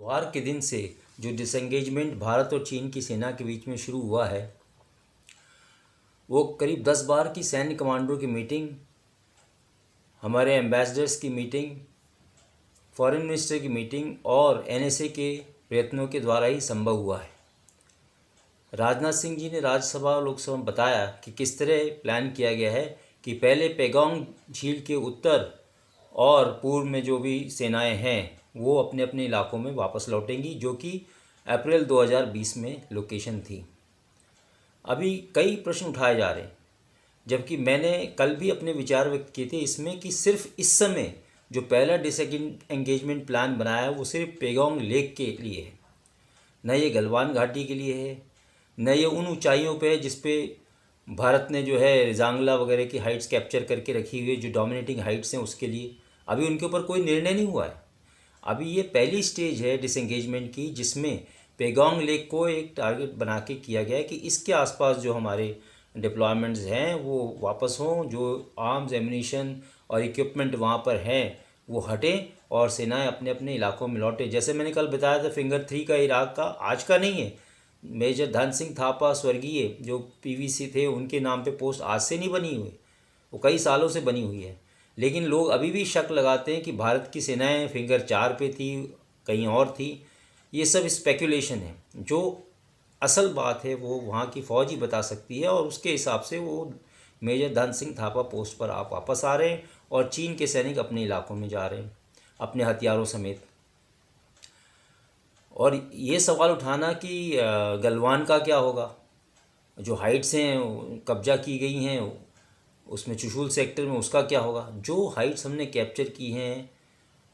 वार के दिन से जो डिसएंगेजमेंट भारत और चीन की सेना के बीच में शुरू हुआ है, वो करीब 10 बार की सैन्य कमांडरों की मीटिंग, हमारे एम्बेसडर्स की मीटिंग, फॉरेन मिनिस्टर की मीटिंग और एनएसए के प्रयत्नों के द्वारा ही संभव हुआ है। राजनाथ सिंह जी ने राज्यसभा और लोकसभा में बताया कि किस तरह प्लान किया गया है कि पहले पेगोंग झील के उत्तर और पूर्व में जो भी सेनाएं हैं वो अपने अपने इलाकों में वापस लौटेंगी, जो कि अप्रैल 2020 में लोकेशन थी। अभी कई प्रश्न उठाए जा रहे हैं, जबकि मैंने कल भी अपने विचार व्यक्त किए थे इसमें कि सिर्फ इस समय जो पहला डिसएंगेजमेंट प्लान बनाया है वो सिर्फ पेगोंग लेक के लिए है, न ये गलवान घाटी के लिए है, न ये उन ऊंचाइयों पे है जिस पे भारत ने जो है जांगला वगैरह की हाइट्स कैप्चर करके रखी हुई है, जो डोमिनेटिंग हाइट्स हैं उसके लिए अभी उनके ऊपर कोई निर्णय नहीं हुआ है। अभी ये पहली स्टेज है डिसएंगेजमेंट की, जिसमें पेगोंग लेक को एक टारगेट बना के किया गया है कि इसके आसपास जो हमारे डिप्लॉयमेंट्स हैं वो वापस हों, जो आर्म्स एम्यूनिशन और इक्विपमेंट वहाँ पर हैं वो हटें और सेनाएं अपने अपने इलाकों में लौटें। जैसे मैंने कल बताया था, फिंगर 3 का इराक का आज का नहीं है। मेजर धन सिंह थापा स्वर्गीय जो पीवीसी थे, उनके नाम पे पोस्ट आज से नहीं बनी हुई, वो कई सालों से बनी हुई है। लेकिन लोग अभी भी शक लगाते हैं कि भारत की सेनाएं फिंगर 4 पे थी, कहीं और थी। ये सब स्पेकुलेशन है। जो असल बात है वो वहाँ की फ़ौज ही बता सकती है, और उसके हिसाब से वो मेजर धन सिंह थापा पोस्ट पर आप वापस आ रहे हैं और चीन के सैनिक अपने इलाकों में जा रहे हैं अपने हथियारों समेत। और ये सवाल उठाना कि गलवान का क्या होगा, जो हाइट्स हैं कब्जा की गई हैं उसमें चुशूल सेक्टर में, उसका क्या होगा। जो हाइट्स हमने कैप्चर की हैं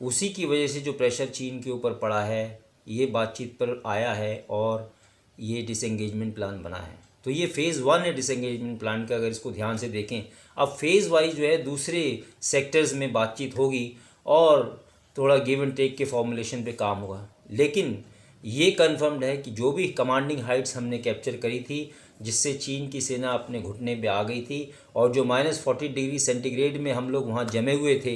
उसी की वजह से जो प्रेशर चीन के ऊपर पड़ा है, ये बातचीत पर आया है और ये डिसएंगेजमेंट प्लान बना है। तो ये फ़ेज़ 1 है डिसएंगेजमेंट प्लान का, अगर इसको ध्यान से देखें। अब फेज़ वाइज जो है दूसरे सेक्टर्स में बातचीत होगी और थोड़ा गिव एंड टेक के फॉर्मुलेशन पे काम होगा। लेकिन ये कन्फर्म्ड है कि जो भी कमांडिंग हाइट्स हमने कैप्चर करी थी, जिससे चीन की सेना अपने घुटने पे आ गई थी, और जो -40 डिग्री सेंटीग्रेड में हम लोग वहाँ जमे हुए थे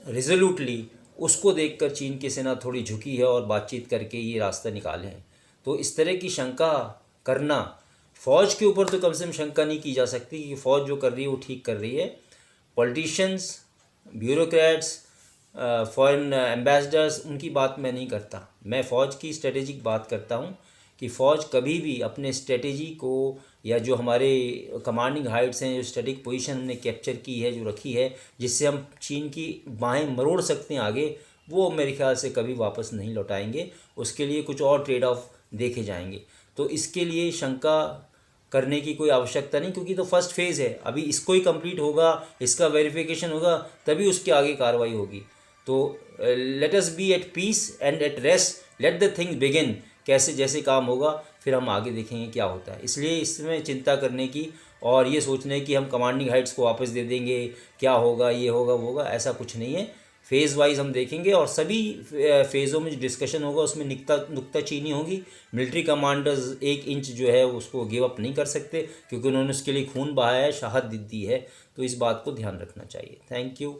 रिजोल्यूटली, उसको देखकर चीन की सेना थोड़ी झुकी है और बातचीत करके ये रास्ता निकाले हैं। तो इस तरह की शंका करना, फ़ौज के ऊपर तो कम से कम शंका नहीं की जा सकती कि फ़ौज जो कर रही है वो ठीक कर रही है। पॉलिटिशियंस, ब्यूरोक्रेट्स, फॉरेन एम्बेसडर्स, उनकी बात मैं नहीं करता। मैं फ़ौज की स्ट्रेटेजिक बात करता हूँ कि फ़ौज कभी भी अपने स्ट्रेटेजी को, या जो हमारे कमांडिंग हाइट्स हैं, जो स्ट्रेटिक पोजीशन हमने कैप्चर की है, जो रखी है, जिससे हम चीन की बाहें मरोड़ सकते हैं आगे, वो मेरे ख्याल से कभी वापस नहीं लौटाएंगे। उसके लिए कुछ और ट्रेड ऑफ देखे जाएंगे। तो इसके लिए शंका करने की कोई आवश्यकता नहीं, क्योंकि तो फर्स्ट फेज़ है। अभी इसको ही कंप्लीट होगा, इसका वेरिफिकेशन होगा, तभी उसके आगे कार्रवाई होगी। तो let us be at peace and at rest, let the thing begin. कैसे जैसे काम होगा फिर हम आगे देखेंगे क्या होता है। इसलिए इसमें चिंता करने की और ये सोचने की हम कमांडिंग हाइट्स को वापस दे देंगे, क्या होगा, ये होगा वो होगा, ऐसा कुछ नहीं है। फ़ेज़ वाइज हम देखेंगे और सभी फ़ेज़ों में जो डिस्कशन होगा उसमें नुक्ताचीनी होगी। मिलिट्री कमांडर्स 1 इंच जो है उसको गिव अप नहीं कर सकते, क्योंकि उन्होंने उसके लिए खून बहाया है, शहादत दी है। तो इस बात को ध्यान रखना चाहिए। Thank you.